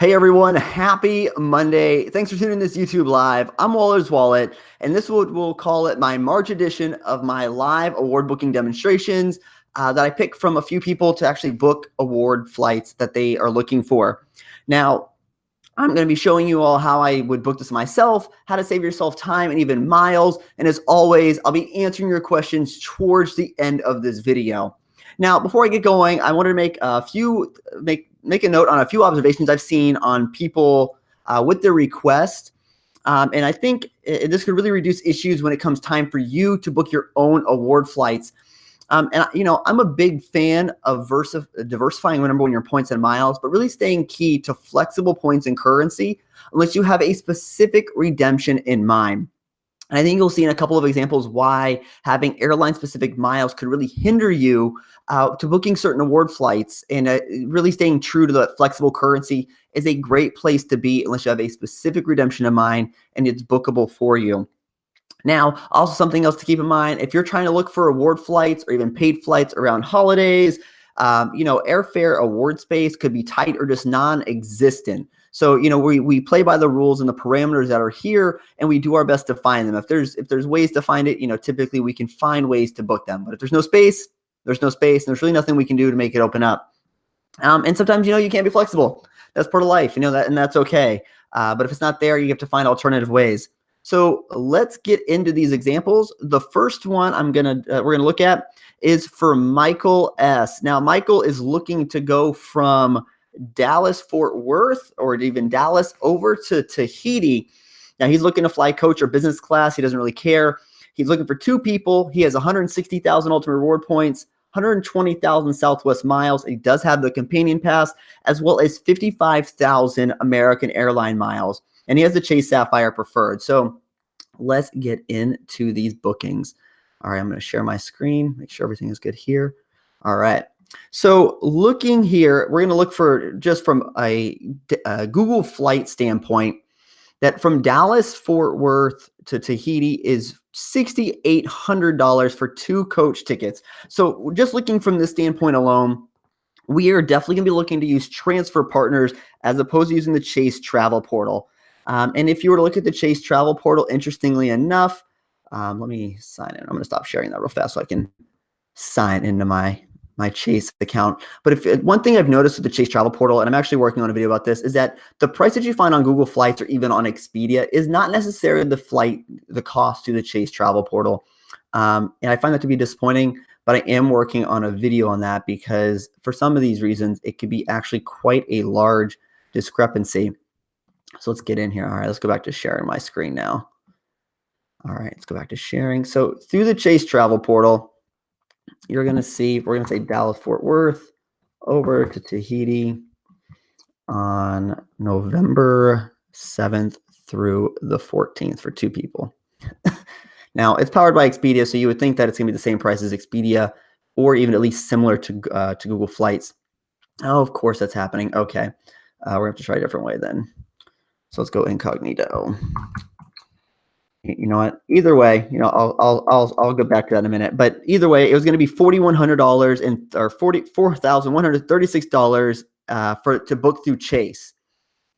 Hey everyone, happy Monday. Thanks for tuning in this YouTube live. I'm Waller's Wallet, and this we'll call it my March edition of my live award booking demonstrations that I pick from a few people to actually book award flights that they are looking for. Now, I'm going to be showing you all how I would book this myself, how to save yourself time and even miles. And as always, I'll be answering your questions towards the end of this video. Now, before I get going, I wanted to make a note on a few observations I've seen on people with their request. And I think this could really reduce issues when it comes time for you to book your own award flights. I'm a big fan of diversifying your points and miles, but really staying key to flexible points and currency unless you have a specific redemption in mind. And I think you'll see in a couple of examples why having airline-specific miles could really hinder you to booking certain award flights, and really staying true to the flexible currency is a great place to be unless you have a specific redemption in mind and it's bookable for you. Now, also something else to keep in mind, if you're trying to look for award flights or even paid flights around holidays, airfare award space could be tight or just non-existent. So, we play by the rules and the parameters that are here, and we do our best to find them. If there's ways to find it, typically we can find ways to book them. But if there's no space, there's no space, and there's really nothing we can do to make it open up. And sometimes, you can't be flexible. That's part of life, and that's okay. But if it's not there, you have to find alternative ways. So let's get into these examples. The first one we're gonna look at is for Michael S. Now, Michael is looking to go from Dallas, Fort Worth, or even Dallas over to Tahiti. Now, he's looking to fly coach or business class. He doesn't really care. He's looking for two people. He has 160,000 ultimate reward points, 120,000 Southwest miles. He does have the companion pass, as well as 55,000 American airline miles. And he has the Chase Sapphire Preferred. So let's get into these bookings. All right, I'm going to share my screen, make sure everything is good here. All right. So looking here, we're going to look for, just from a Google flight standpoint, that from Dallas, Fort Worth to Tahiti is $6,800 for two coach tickets. So just looking from this standpoint alone, we are definitely going to be looking to use transfer partners as opposed to using the Chase Travel Portal. And if you were to look at the Chase Travel Portal, interestingly enough, let me sign in. I'm going to stop sharing that real fast so I can sign into my Chase account. But one thing I've noticed with the Chase Travel Portal, and I'm actually working on a video about this, is that the price that you find on Google Flights or even on Expedia is not necessarily the cost to the Chase Travel Portal. And I find that to be disappointing, but I am working on a video on that because for some of these reasons, it could be actually quite a large discrepancy. So let's get in here. All right, let's go back to sharing my screen now. All right, let's go back to sharing. So through the Chase Travel Portal, you're going to see, we're going to say Dallas, Fort Worth over to Tahiti on November 7th through the 14th for two people. Now, it's powered by Expedia, so you would think that it's going to be the same price as Expedia or even at least similar to Google Flights. Oh, of course that's happening. Okay, we're going to have to try a different way then. So let's go incognito. You know what? Either way, I'll go back to that in a minute. But either way, it was going to be $4,100 or $44,136 to book through Chase.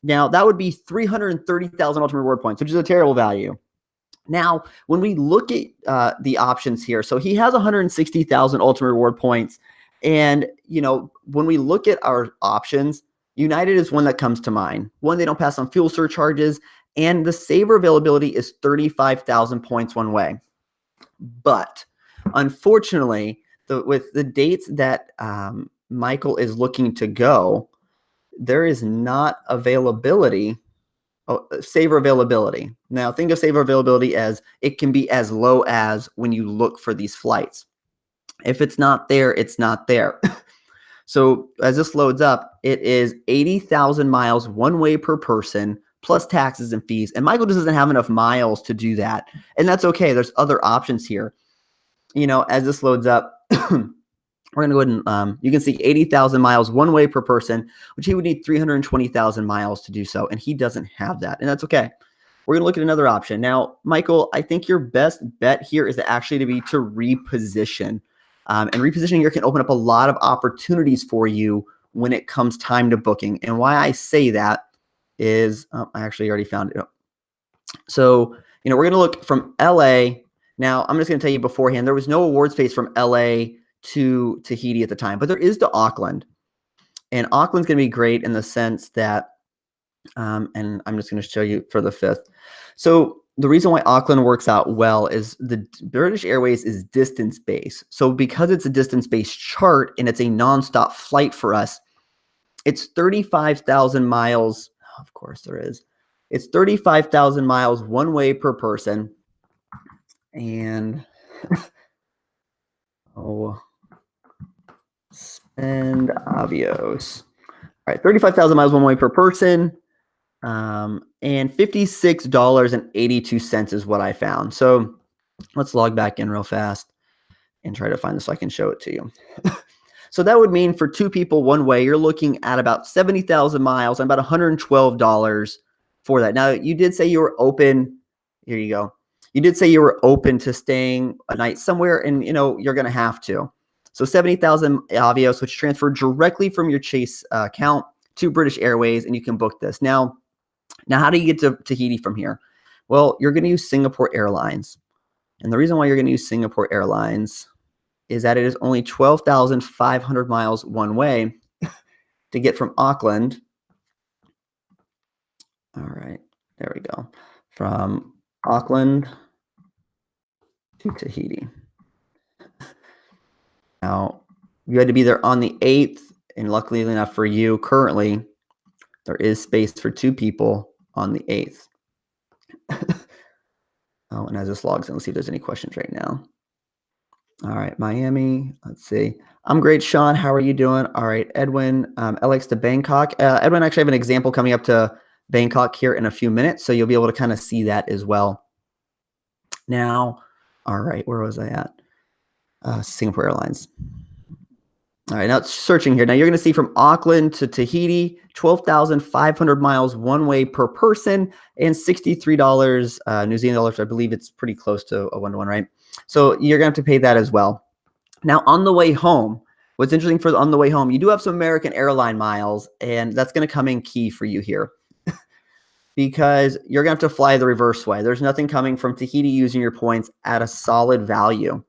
Now that would be 330,000 ultimate reward points, which is a terrible value. Now, when we look at the options here, so he has 160,000 ultimate reward points, and when we look at our options, United is one that comes to mind. One, they don't pass on fuel surcharges, and the saver availability is 35,000 points one way. But unfortunately, with the dates that Michael is looking to go, there is not saver availability. Now, think of saver availability as it can be as low as when you look for these flights. If it's not there, it's not there. So as this loads up, it is 80,000 miles one way per person plus taxes and fees. And Michael just doesn't have enough miles to do that. And that's okay. There's other options here. As this loads up, we're going to go ahead and you can see 80,000 miles one way per person, which he would need 320,000 miles to do so. And he doesn't have that. And that's okay. We're going to look at another option. Now, Michael, I think your best bet here is to reposition. And repositioning here can open up a lot of opportunities for you when it comes time to booking. And why I say that is, oh, I actually already found it. So, we're going to look from LA. Now, I'm just going to tell you beforehand, there was no award space from LA to Tahiti at the time, but there is to Auckland. And Auckland's going to be great in the sense that, and I'm just going to show you for the 5th. So the reason why Auckland works out well is the British Airways is distance-based. So because it's a distance-based chart and it's a nonstop flight for us, it's 35,000 miles. Of course there is. It's 35,000 miles one way per person. And spend Avios. All right, 35,000 miles one way per person. And $56.82 is what I found. So let's log back in real fast and try to find this so I can show it to you. So that would mean for 2 people one way, you're looking at about 70,000 miles and about $112 for that. Now, you did say you were open. Here you go. You did say you were open to staying a night somewhere, and you're going to have to. So 70,000 Avios, which transfer directly from your Chase account to British Airways, and you can book this. Now, how do you get to Tahiti from here? Well, you're going to use Singapore Airlines. And the reason why you're going to use Singapore Airlines is that it is only 12,500 miles one way to get from Auckland. All right, there we go. From Auckland to Tahiti. Now, you had to be there on the 8th, and luckily enough for you, currently, there is space for 2 people on the 8th. Oh, and as this logs in, let's see if there's any questions right now. All right, Miami. Let's see. I'm great, Sean. How are you doing? All right, Edwin. LX to Bangkok. Edwin, actually have an example coming up to Bangkok here in a few minutes, so you'll be able to kind of see that as well. Now, all right, where was I at? Singapore Airlines. All right, now it's searching here. Now you're going to see from Auckland to Tahiti, 12,500 miles one way per person, and $63 New Zealand dollars. I believe it's pretty close to a 1-to-1, right? So you're going to have to pay that as well. Now on the way home, what's interesting for on the way home, you do have some American airline miles, and that's going to come in key for you here because you're going to have to fly the reverse way. There's nothing coming from Tahiti using your points at a solid value.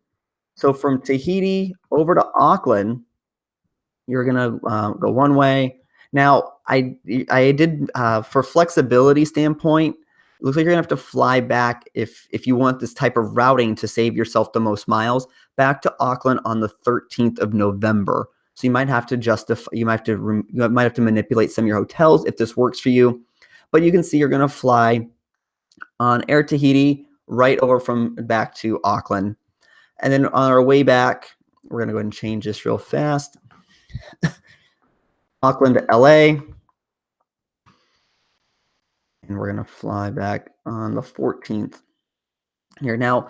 So from Tahiti over to Auckland, you're going to go one way. Now, I did, for flexibility standpoint, it looks like you're going to have to fly back if you want this type of routing to save yourself the most miles, back to Auckland on the 13th of November. So you might have to justify, you might have to manipulate some of your hotels if this works for you. But you can see you're going to fly on Air Tahiti right over from back to Auckland. And then on our way back, we're going to go ahead and change this real fast. Auckland to LA. And we're going to fly back on the 14th here. Now,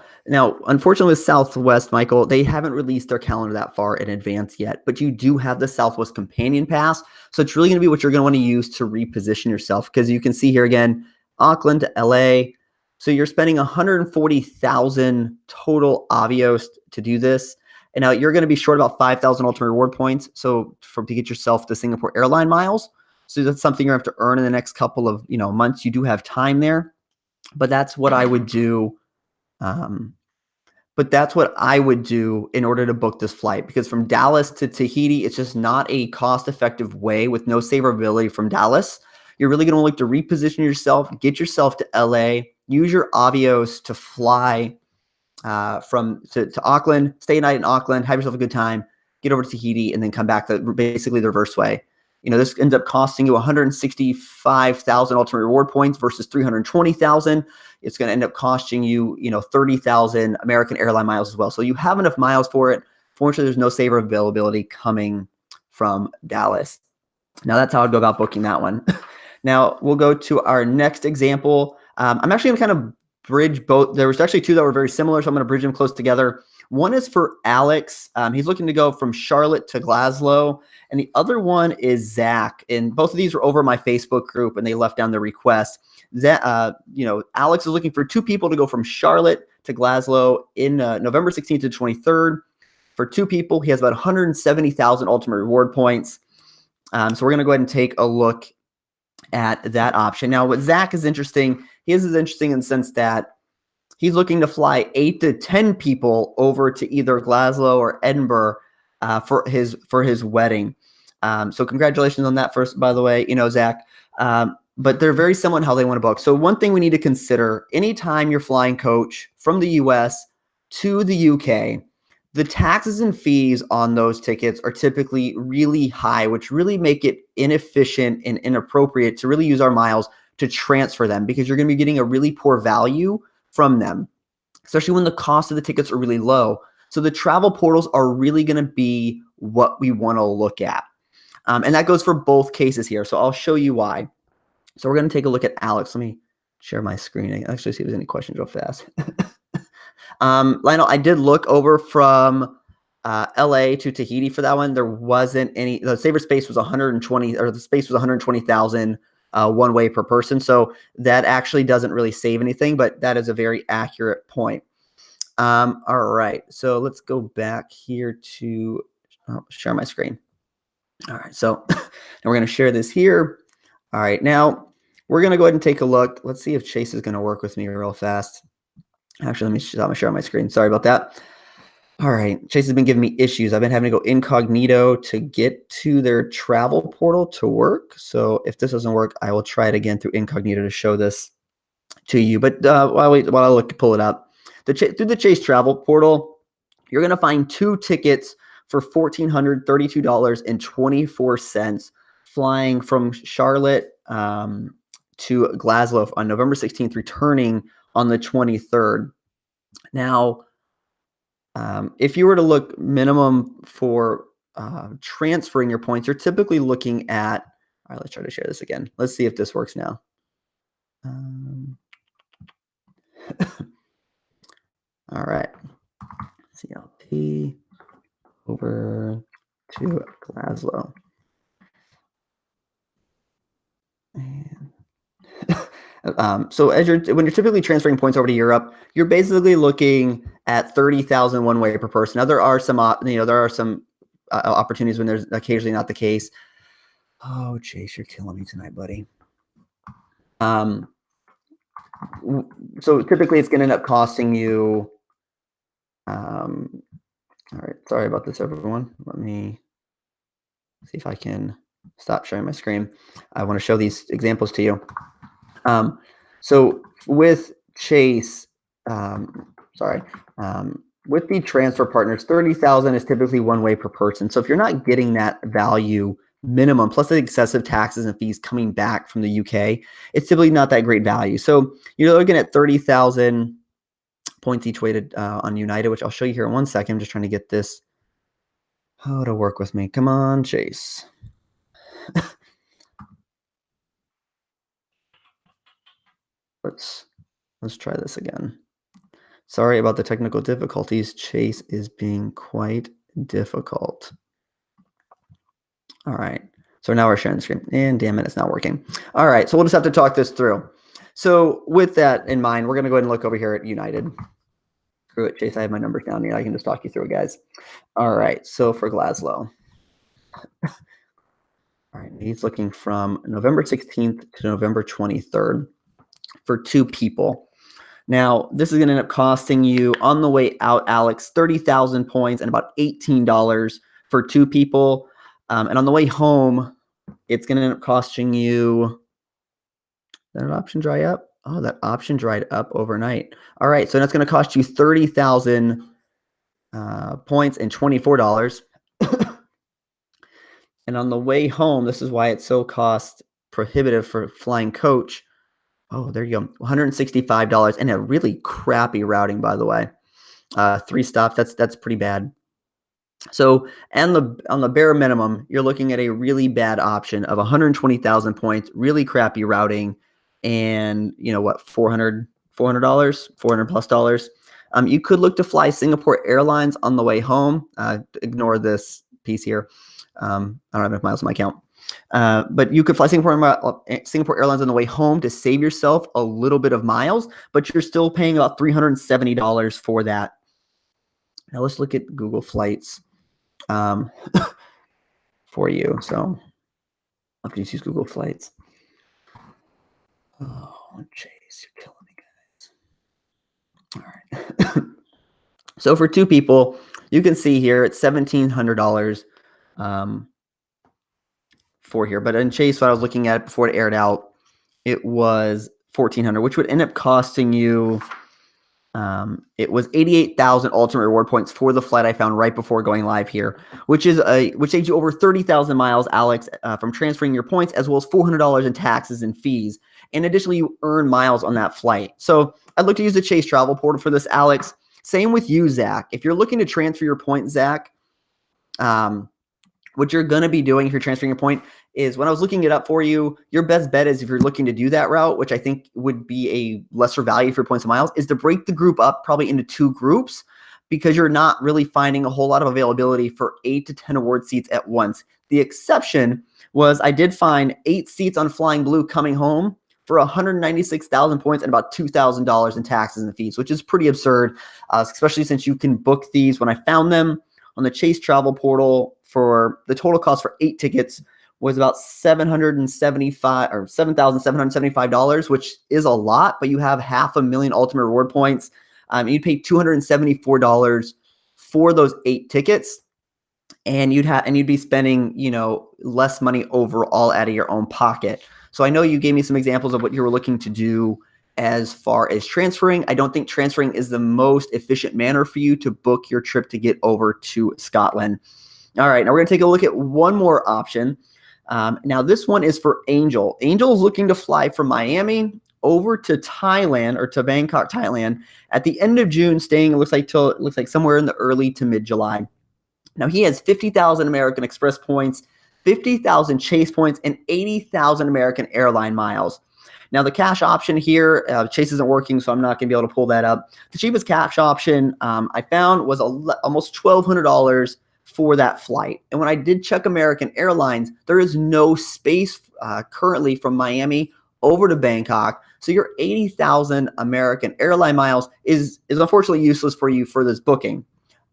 unfortunately with Southwest, Michael, they haven't released their calendar that far in advance yet, but you do have the Southwest Companion Pass. So it's really going to be what you're going to want to use to reposition yourself, because you can see here again, Auckland to LA. So you're spending 140,000 total Avios to do this. And now you're going to be short about 5,000 ultimate reward points. So to get yourself the Singapore airline miles. So that's something you have to earn in the next couple of months. You do have time there, but that's what I would do. But that's what I would do in order to book this flight, because from Dallas to Tahiti, it's just not a cost-effective way with no saverability from Dallas. You're really going to look to reposition yourself, get yourself to LA, use your Avios to fly to Auckland, stay a night in Auckland, have yourself a good time, get over to Tahiti, and then come back basically the reverse way. This ends up costing you 165,000 ultimate reward points versus 320,000. It's going to end up costing you, 30,000 American airline miles as well. So you have enough miles for it. Fortunately, there's no saver availability coming from Dallas. Now that's how I'd go about booking that one. Now we'll go to our next example. I'm actually going to kind of bridge both. There was actually 2 that were very similar, so I'm going to bridge them close together. One is for Alex. He's looking to go from Charlotte to Glasgow. And the other one is Zach. And both of these were over my Facebook group, and they left down their request. Alex is looking for 2 people to go from Charlotte to Glasgow in November 16th to 23rd. For 2 people, he has about 170,000 ultimate reward points. So we're going to go ahead and take a look at that option. Now, what Zach is interesting, his is interesting in the sense that he's looking to fly 8 to 10 people over to either Glasgow or Edinburgh for his wedding. So congratulations on that first, by the way, Zach. But they're very similar in how they want to book. So one thing we need to consider, anytime you're flying coach from the US to the UK, the taxes and fees on those tickets are typically really high, which really make it inefficient and inappropriate to really use our miles to transfer them, because you're going to be getting a really poor value from them, especially when the cost of the tickets are really low. So the travel portals are really going to be what we want to look at. And that goes for both cases here. So I'll show you why. So we're going to take a look at Alex. Let me share my screen and actually see if there's any questions real fast. Lionel, I did look over from LA to Tahiti for that one. There wasn't any, the saver space was 120, or the space was 120,000 one way per person. So that actually doesn't really save anything, but that is a very accurate point. All right. So let's go back here to share my screen. All right. So we're going to share this here. All right. Now we're going to go ahead and take a look. Let's see if Chase is going to work with me real fast. Actually, let me share my screen. Sorry about that. All right. Chase has been giving me issues. I've been having to go incognito to get to their travel portal to work. So if this doesn't work, I will try it again through incognito to show this to you. But while I look to pull it up, through the Chase travel portal, you're going to find 2 tickets for $1,432.24 flying from Charlotte to Glasgow on November 16th, returning on the 23rd. Now, if you were to look minimum for transferring your points, you're typically looking at, all right, let's try to share this again. Let's see if this works now. All right. CLP over to Glasgow. And so when you're typically transferring points over to Europe, you're basically looking at 30,000 one way per person. Now there are some opportunities when there's occasionally not the case. Oh, Chase, you're killing me tonight, buddy. So typically it's going to end up costing you. All right, sorry about this, everyone. Let me see if I can stop sharing my screen. I want to show these examples to you. So with Chase, with the transfer partners, 30,000 is typically one way per person. So if you're not getting that value minimum plus the excessive taxes and fees coming back from the UK, it's typically not that great value. So you're looking at 30,000 points each way on United, which I'll show you here in one second. I'm just trying to get this to work with me. Come on, Chase. Let's try this again. Sorry about the technical difficulties. Chase is being quite difficult. All right. So now we're sharing the screen. And damn it, it's not working. All right. So we'll just have to talk this through. So with that in mind, we're going to go ahead and look over here at United. Screw it, Chase. I have my numbers down here. I can just talk you through it, guys. All right. So for Glasgow. All right. He's looking from November 16th to November 23rd for 2 people. Now, this is going to end up costing you on the way out, Alex, 30,000 points and about $18 for 2 people. And on the way home, it's going to end up costing you. Did that option dry up? Oh, that option dried up overnight. All right, so that's going to cost you 30,000 points and $24. And on the way home, this is why it's so cost prohibitive for flying coach. Oh, there you go. $165 and a really crappy routing, by the way. 3 stops. That's pretty bad. So, and on the bare minimum, you're looking at a really bad option of 120,000 points, really crappy routing, and what, $400 plus dollars. You could look to fly Singapore Airlines on the way home. Ignore this piece here. I don't have enough miles on my account. But you could fly Singapore Airlines on the way home to save yourself a little bit of miles, but you're still paying about $370 for that. Now let's look at Google Flights for you. So I'll just use Google Flights. Oh, Chase, you're killing me, guys. All right. So for two people, you can see here it's $1,700 for here. But in Chase, what I was looking at before it aired out, it was 1,400, which would end up costing you. It was 88,000 ultimate reward points for the flight I found right before going live here, which saves you over 30,000 miles, Alex, from transferring your points, as well as $400 in taxes and fees. And additionally, you earn miles on that flight. So I'd look to use the Chase Travel Portal for this, Alex. Same with you, Zach. If you're looking to transfer your points, Zach, what you're going to be doing if you're transferring your point is, when I was looking it up for you, your best bet is, if you're looking to do that route, which I think would be a lesser value for points and miles, is to break the group up probably into two groups, because you're not really finding a whole lot of availability for 8 to 10 award seats at once. The exception was I did find 8 seats on Flying Blue coming home for 196,000 points and about $2,000 in taxes and fees, which is pretty absurd, especially since you can book these. When I found them on the Chase Travel Portal, for the total cost for 8 tickets was about $775, which is a lot, but you have 500,000 ultimate reward points. You'd pay $274 for those 8 tickets, and you'd be spending, less money overall out of your own pocket. So I know you gave me some examples of what you were looking to do as far as transferring. I don't think transferring is the most efficient manner for you to book your trip to get over to Scotland. All right, now we're going to take a look at one more option. Now this one is for Angel. Angel is looking to fly from Miami over to Thailand, or to Bangkok, Thailand, at the end of June, staying it looks like somewhere in the early to mid-July. Now he has 50,000 American Express points, 50,000 Chase points, and 80,000 American Airline miles. Now the cash option here, Chase isn't working, so I'm not going to be able to pull that up. The cheapest cash option I found was almost $1,200 for that flight. And when I did check American Airlines, there is no space currently from Miami over to Bangkok. So your 80,000 American Airline miles is unfortunately useless for you for this booking.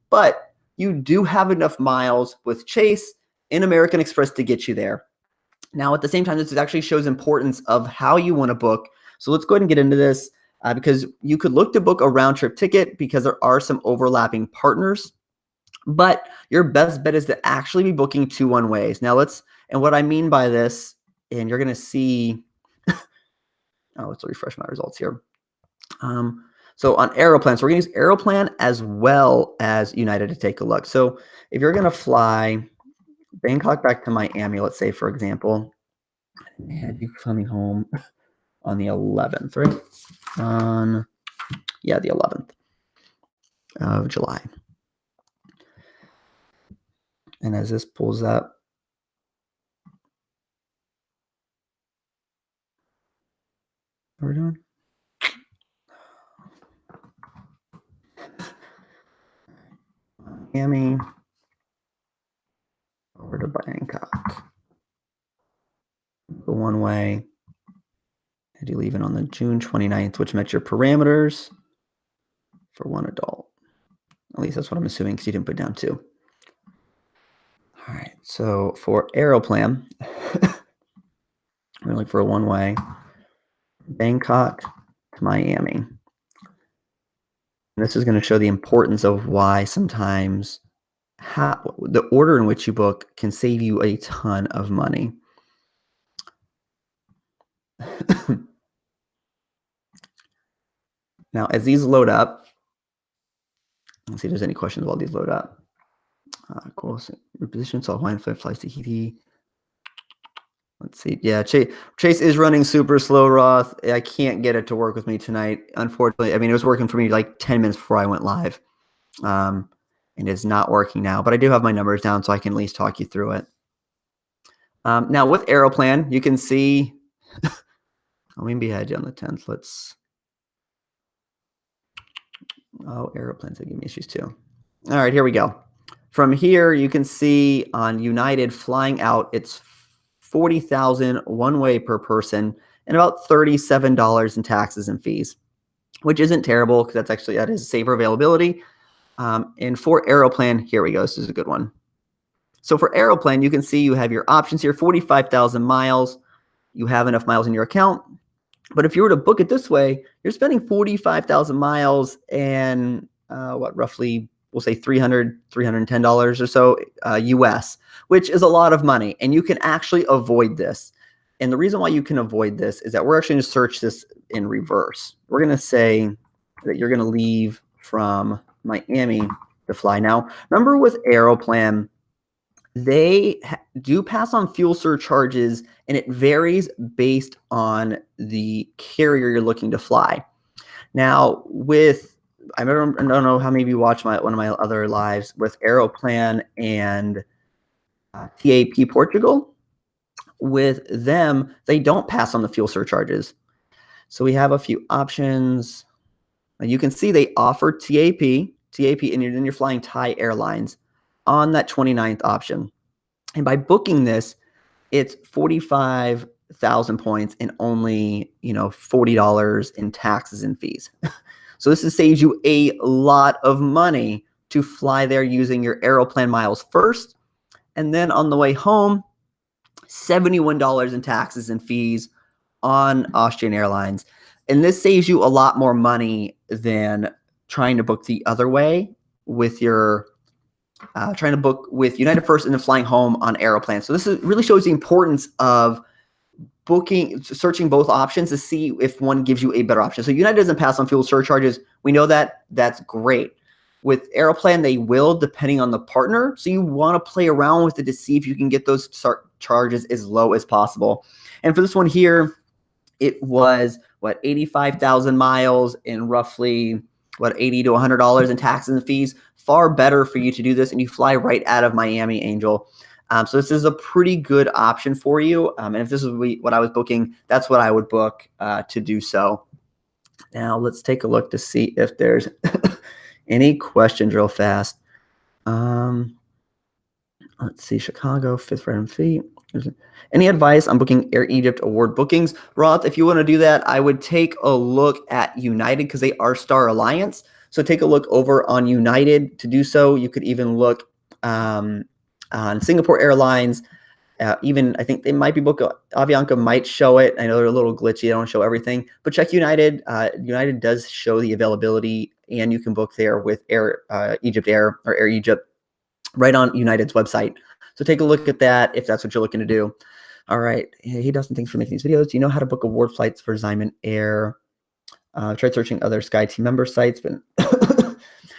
But you do have enough miles with Chase and American Express to get you there. Now, at the same time, this actually shows importance of how you want to book. So let's go ahead and get into this, because you could look to book a round trip ticket because there are some overlapping partners. But your best bet is to actually be booking 2 one-ways. Now and what I mean by this, and you're going to see, let's refresh my results here. So on Aeroplan, so we're going to use Aeroplan as well as United to take a look. So if you're going to fly Bangkok back to Miami, let's say, for example, and you're coming home on the 11th, right? The 11th of July. And as this pulls up, what we're doing? Miami over to Bangkok. The one way. And you leave it on the June 29th, which met your parameters for 1 adult. At least that's what I'm assuming, because you didn't put down 2. All right, so for Aeroplan, we're looking for a one-way Bangkok to Miami. And this is going to show the importance of why sometimes the order in which you book can save you a ton of money. Now, as these load up, let's see if there's any questions while these load up. Cool. So reposition, so Hawaiian flights to Tahiti. Let's see. Yeah, Chase is running super slow, Roth. I can't get it to work with me tonight, unfortunately. I mean, it was working for me like 10 minutes before I went live. And it's not working now. But I do have my numbers down, so I can at least talk you through it. Now, with Aeroplan, you can see... Let me be ahead on the 10th. Aeroplan's giving me issues too. All right, here we go. From here, you can see on United flying out, it's $40,000 one way per person and about $37 in taxes and fees, which isn't terrible, because that is safer availability. And for Aeroplan, here we go. This is a good one. So for Aeroplan, you can see you have your options here, 45,000 miles. You have enough miles in your account. But if you were to book it this way, you're spending 45,000 miles and roughly, we'll say $310 or so US, which is a lot of money. And you can actually avoid this. And the reason why you can avoid this is that we're actually going to search this in reverse. We're going to say that you're going to leave from Miami to fly. Now, remember with Aeroplan, they do pass on fuel surcharges, and it varies based on the carrier you're looking to fly. Now, I don't know how many of you watched one of my other lives with Aeroplan and TAP Portugal. With them, they don't pass on the fuel surcharges. So we have a few options. You can see they offer TAP, and then you're flying Thai Airlines on that 29th option. And by booking this, it's 45,000 points and only, $40 in taxes and fees. So this saves you a lot of money to fly there using your Aeroplan miles first. And then on the way home, $71 in taxes and fees on Austrian Airlines. And this saves you a lot more money than trying to book the other way with your trying to book with United first and then flying home on Aeroplan. So this really shows the importance of searching both options to see if one gives you a better option. So United doesn't pass on fuel surcharges. We know that. That's great. With Aeroplan, they will, depending on the partner. So you want to play around with it to see if you can get those charges as low as possible. And for this one here, it was 85,000 miles and roughly $80 to $100 in taxes and fees. Far better for you to do this, and you fly right out of Miami, Angel. So this is a pretty good option for you. And if this is what I was booking, that's what I would book to do so. Now let's take a look to see if there's any questions real fast. Let's see, Chicago, 5th random fee. Any advice on booking Air Egypt award bookings? Roth, if you want to do that, I would take a look at United because they are Star Alliance. So take a look over on United to do so. You could even look on Singapore Airlines. Even I think they might be booked. Avianca might show it. I know they're a little glitchy. They don't show everything. But check United. United does show the availability, and you can book there with Egypt Air or Air Egypt right on United's website. So take a look at that if that's what you're looking to do. All right. Hey, Dustin, thanks for making these videos. Do you know how to book award flights for Zyman Air? Tried searching other SkyTeam member sites, but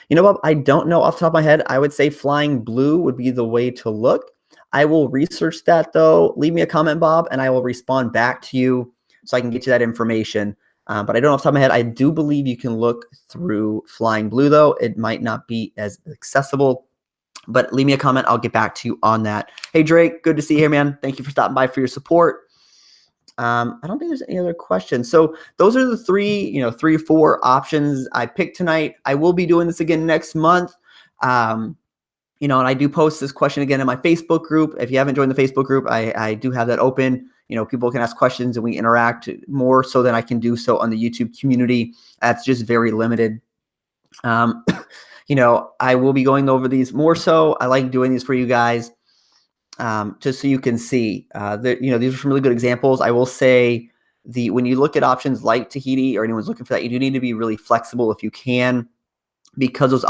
you know what? I don't know off the top of my head. I would say Flying Blue would be the way to look. I will research that though. Leave me a comment, Bob, and I will respond back to you so I can get you that information. But I don't know off the top of my head. I do believe you can look through Flying Blue though. It might not be as accessible, but leave me a comment. I'll get back to you on that. Hey, Drake, good to see you here, man. Thank you for stopping by for your support. I don't think there's any other questions. So those are the three or four options I picked tonight. I will be doing this again next month. And I do post this question again in my Facebook group. If you haven't joined the Facebook group, I do have that open. People can ask questions and we interact more so than I can do so on the YouTube community. That's just very limited. I will be going over these more so. I like doing these for you guys. Just so you can see, these are some really good examples. I will say when you look at options like Tahiti or anyone's looking for that, you do need to be really flexible if you can, because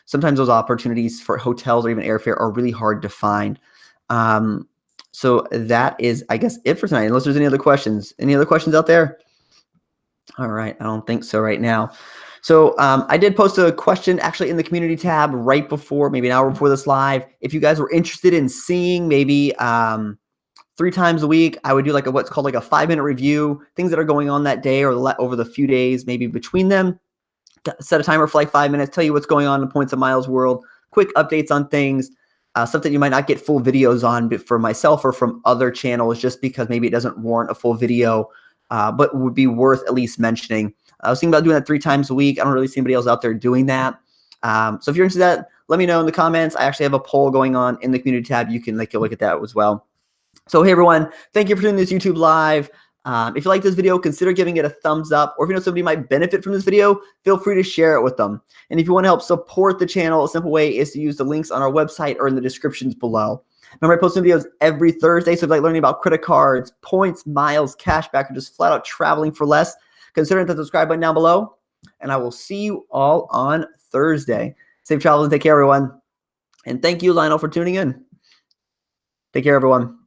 sometimes those opportunities for hotels or even airfare are really hard to find. So that is, I guess, it for tonight, unless there's any other questions. Any other questions out there? All right. I don't think so right now. So I did post a question actually in the community tab right before, maybe an hour before this live. If you guys were interested in seeing maybe 3 times a week, I would do what's called a 5-minute review, things that are going on that day or over the few days, maybe between them. Set a timer for 5 minutes, tell you what's going on in Points of Miles world, quick updates on things, stuff that you might not get full videos on for myself or from other channels just because maybe it doesn't warrant a full video, but would be worth at least mentioning. I was thinking about doing that 3 times a week. I don't really see anybody else out there doing that. So if you're interested in that, let me know in the comments. I actually have a poll going on in the community tab. You can take a look at that as well. So hey everyone, thank you for doing this YouTube live. If you like this video, consider giving it a thumbs up, or if you know somebody might benefit from this video, feel free to share it with them. And if you want to help support the channel, a simple way is to use the links on our website or in the descriptions below. Remember, I post new videos every Thursday. So if you like learning about credit cards, points, miles, cashback, or just flat out traveling for less, consider hitting the subscribe button down below. And I will see you all on Thursday. Safe travels and take care, everyone. And thank you, Lionel, for tuning in. Take care, everyone.